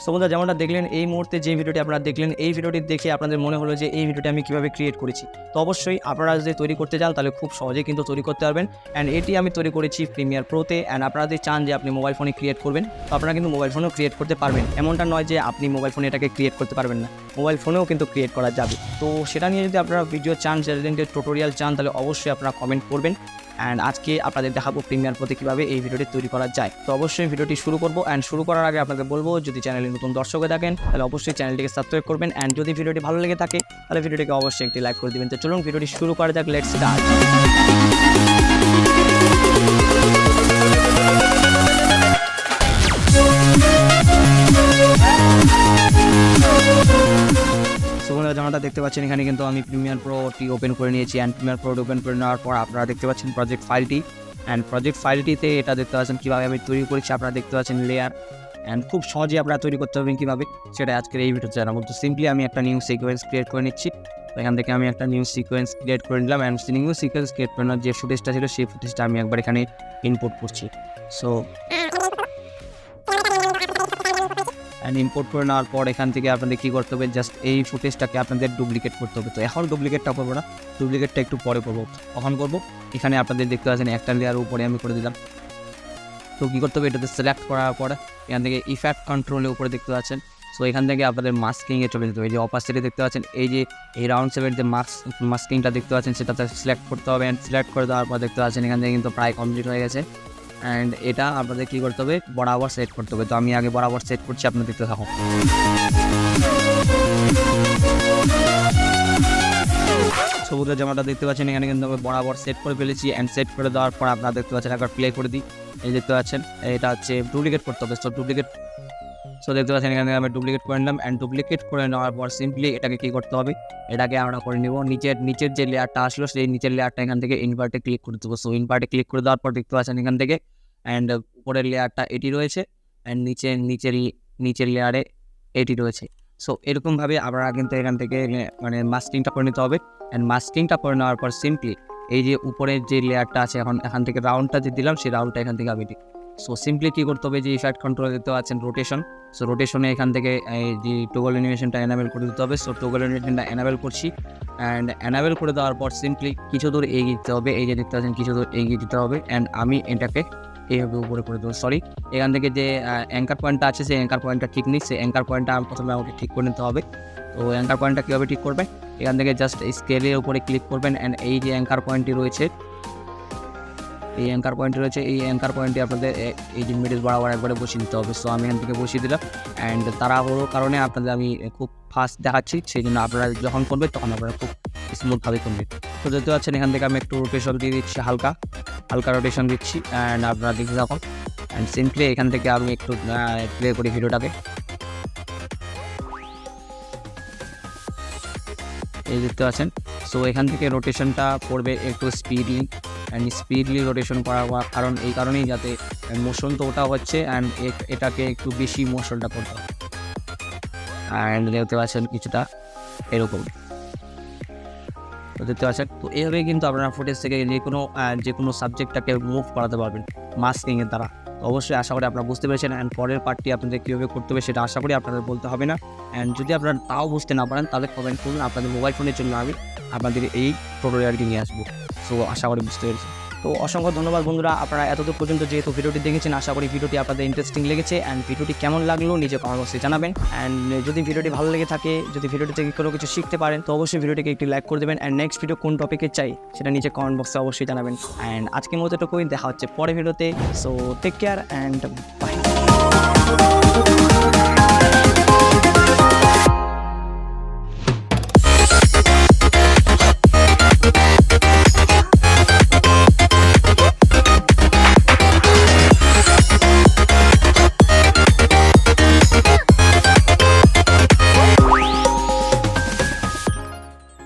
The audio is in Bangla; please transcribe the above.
সো বন্ধুরা যেমনটা দেখলেন এই মুহূর্তে যে ভিডিওটি আপনারা দেখলেন, এই ভিডিওটি দেখে আপনাদের মনে হলো যে এই ভিডিওটি আমি কীভাবে ক্রিয়েট করেছি। তো অবশ্যই আপনারা যদি তৈরি করতে চান তাহলে খুব সহজেই কিন্তু তৈরি করতে পারবেন। অ্যান্ড এটি আমি তৈরি করেছি প্রিমিয়ার প্রোতে। অ্যান্ড আপনারা যদি চান যে আপনি মোবাইল ফোনে ক্রিয়েট করবেন, তো আপনারা কিন্তু মোবাইল ফোনেও ক্রিয়েট করতে পারবেন। এমনটা নয় যে আপনি মোবাইল ফোনে এটাকে ক্রিয়েট করতে পারবেন না, মোবাইল ফোনেও কিন্তু ক্রিয়েট করা যাবে। তো সেটা নিয়ে যদি আপনারা ভিডিও চান, রিলেটেড টিউটোরিয়াল চান, তাহলে অবশ্যই আপনারা কমেন্ট করবেন। অ্যান্ড আজকে আপনাদের দেখাবো প্রিমিয়ার প্রোতে কীভাবে এই ভিডিওটি তৈরি করা যায়। তো অবশ্যই ভিডিওটি শুরু করবো। অ্যান্ড শুরু করার আগে আপনাদের বলবো, যদি চ্যানেলে নতুন দর্শক হয়ে থাকেন তাহলে অবশ্যই চ্যানেলটিকে সাবস্ক্রাইব করবেন। অ্যান্ড যদি ভিডিওটি ভালো লেগে থাকে তাহলে ভিডিওটিকে অবশ্যই একটি লাইক করে দিবেন। তো চলুন ভিডিওটি শুরু করা যাক, লেটস স্টার্ট। যেমনটা দেখতে পাচ্ছেন এখানে কিন্তু আমি প্রিমিয়ার প্রোটি ওপেন করে নিয়েছি। অ্যান্ড প্রিমিয়ার প্রোটি ওপেন করে নেওয়ার পর আপনারা দেখতে পাচ্ছেন প্রজেক্ট ফাইলটি। অ্যান্ড প্রজেক্ট ফাইলটিতে এটা দেখতে পাচ্ছেন কীভাবে আমি তৈরি করেছি। আপনারা দেখতে পাচ্ছেন লেয়ার। অ্যান্ড খুব সহজেই আপনারা তৈরি করতে পারবেন কীভাবে, সেটা আজকের এই ভিডিওতে জানাবো। তো সিম্পলি আমি একটা নিউ সিকোয়েন্স ক্রিয়েট করে নিচ্ছি। তো এখান থেকে আমি একটা নিউ সিকোয়েন্স ক্রিয়েট করে নিলাম। অ্যান্ড নিউ সিকোয়েন্স ক্রিয়েট করে নেওয়ার যে ফুটেজটা ছিল সেই ফুটেজটা আমি একবার এখানে ইনপুট করছি। সো অ্যান্ড ইম্পোর্ট করে নেওয়ার পর এখান থেকে আপনাদের কী করতে হবে, জাস্ট এই ফুটেজটাকে আপনাদের ডুপ্লিকেট করতে হবে। তো এখন ডুপ্লিকেটটা করবো না, ডুপ্লিকেটটা একটু পরে করবো। কখন করবো, এখানে আপনাদের দেখতে পাচ্ছেন একটা লেয়ার উপরে আমি করে দিলাম। তো কী করতে হবে, এটাতে সিলেক্ট করার পর এখান থেকে ইফেক্ট কন্ট্রোলের উপরে দেখতে পাচ্ছেন। সো এখান থেকে আপনাদের মাস্কিংয়ে চলে যেতে হবে। এই যে অপাসিটি দেখতে পাচ্ছেন, এই যে এই রাউন্ড শেপের যে মাস্কিংটা দেখতে পাচ্ছেন সেটাতে সিলেক্ট করতে হবে। অ্যান্ড সিলেক্ট করে দেওয়ার পর দেখতে পাচ্ছেন এখান থেকে কিন্তু প্রায় কমপ্লিট হয়ে গেছে। অ্যান্ড এটা আপনাদের কী করতে হবে, বরাবর সেট করতে হবে। তো আমি আগে বরাবর সেট করছি, আপনারা দেখতে থাকুন। সবুজের জামাটা দেখতে পাচ্ছেন এখানে কিন্তু আমি বরাবর সেট করে ফেলেছি। অ্যান্ড সেট করে দেওয়ার পর আপনারা দেখতে পাচ্ছেন একবার প্লে করে দিই। এই দেখতে পাচ্ছেন এটা হচ্ছে ডুপ্লিকেট করতে হবে। সো দেখতে পাচ্ছেন এখানে আমি ডুপ্লিকেট করে নিলাম। অ্যান্ড ডুপ্লিকেট করে নেওয়ার পর সিম্পলি এটাকে কী করতে হবে, এটাকে আমরা করে নেব নিচের যে লেয়ারটা আসলো সেই নিচের লেয়ারটা এখান থেকে ইনভার্টে ক্লিক করে দেবো। সো ইনভার্টে ক্লিক করে দেওয়ার পর দেখতে পাচ্ছেন এখান থেকে অ্যান্ড উপরের লেয়ারটা এটি রয়েছে। অ্যান্ড নিচের লেয়ারে এটি রয়েছে। সো এরকমভাবে আপনারা কিন্তু এখান থেকে মানে মাস্কিংটা করে নিতে হবে। অ্যান্ড মাস্কিংটা করে নেওয়ার পর সিম্পলি এই যে উপরের যে লেয়ারটা আছে এখান থেকে রাউন্ডটা যে দিলাম সেই রাউন্ডটা এখান থেকে আমি দিই। সো সিম্পলি কী করতে হবে, যে ইফেক্ট কন্ট্রোল দেখতে পাচ্ছেন রোটেশন। সো রোটেশনে এখান থেকে এই যে টগল অ্যানিমেশনটা এনাবেল করে দিতে হবে। সো টগল অ্যানিমেশনটা এনাবেল করছি। অ্যান্ড এনাবেল করে দেওয়ার পর সিম্পলি কিছু দূর এগিয়ে দিতে হবে। এই যে দেখতে পাচ্ছেন কিছু দূর এগিয়ে দিতে হবে। অ্যান্ড আমি এটাকে এইভাবে উপরে করে দেবো। সরি, এখান থেকে যে অ্যাঙ্কার পয়েন্টটা আছে সেই অ্যাঙ্কার পয়েন্টটা ঠিক নেই। সেই অ্যাঙ্কার পয়েন্টটা প্রথমে আমাকে ঠিক করে নিতে হবে। তো অ্যাঙ্কার পয়েন্টটা কীভাবে ঠিক করবেন, এখান থেকে জাস্ট স্কেলের উপরে ক্লিক করবেন। অ্যান্ড এই যে অ্যাঙ্কার পয়েন্টটি রয়েছে, এই অ্যাঙ্কার পয়েন্টটি আপনাদের এই যে মিডল বরাবর একবারে বসিয়ে দিতে হবে। সো আমি এখান থেকে বসিয়ে দিলাম। অ্যান্ড তাড়াহুড়োর কারণে আপনাদের আমি খুব ফাস্ট দেখাচ্ছি, সেই জন্য আপনারা যখন করবেন তখন আপনারা খুব স্মুথভাবে করবেন। তো দেখতে পাচ্ছেন এখান থেকে আমি একটু রোটেশন দিয়ে দিচ্ছি, হালকা রোটেশন দিচ্ছি। অ্যান্ড আপনারা দেখতে থাকুন। অ্যান্ড সিম্পলি এখান থেকে আমি একটু প্লে করি ভিডিওটাকে। এই দেখতে পাচ্ছেন। সো এখান থেকে রোটেশনটা পড়বে একটু স্পিডলি রোটেশন করা কারণ এই কারণেই যাতে মোশন তো ওটা হচ্ছে। অ্যান্ড এটাকে একটু বেশি মোশনটা করতে হবে। অ্যান্ড দেখতে পাচ্ছেন কিছুটা এরকম দেখতে পাচ্ছেন। তো এইভাবে কিন্তু আপনারা ফুটেজ থেকে যে কোনো সাবজেক্টটাকে মুভ করাতে পারবেন মাস্কিংয়ের দ্বারা। তো অবশ্যই আশা করি আপনারা বুঝতে পেরেছেন। অ্যান্ড পরের পার্টটি আপনাদের কীভাবে করতে হবে সেটা আশা করি আপনাদের বলতে হবে না। অ্যান্ড যদি আপনারা তাও বুঝতে না পারেন তাহলে কমেন্ট করুন, আপনাদের মোবাইল ফোনের জন্য আমি আপনাদের এই টিউটোরিয়ালটি নিয়ে আসবো। সো আশা করি বুঝতে পেরেছি। তো অসংখ্য ধন্যবাদ বন্ধুরা, আপনারা এতদূর পর্যন্ত যেহেতু ভিডিওটি দেখেছেন, আশা করি ভিডিওটি আপনাদের ইন্টারেস্টিং লেগেছে। অ্যান্ড ভিডিওটি কেমন লাগলো নিজে কমেন্ট বক্সে জানাবেন। অ্যান্ড যদি ভিডিওটি ভালো লেগে থাকে, যদি ভিডিওটি থেকে কোনো কিছু শিখতে পারেন, তো অবশ্যই ভিডিওটিকে একটি লাইক করে দেবেন। অ্যান্ড নেক্সট ভিডিও কোন টপিকে চাই সেটা নিচে কমেন্ট বক্সে অবশ্যই জানাবেন। অ্যান্ড আজকের মতো এটুকুই, দেখা হচ্ছে পরের ভিডিওতে। So take care and by.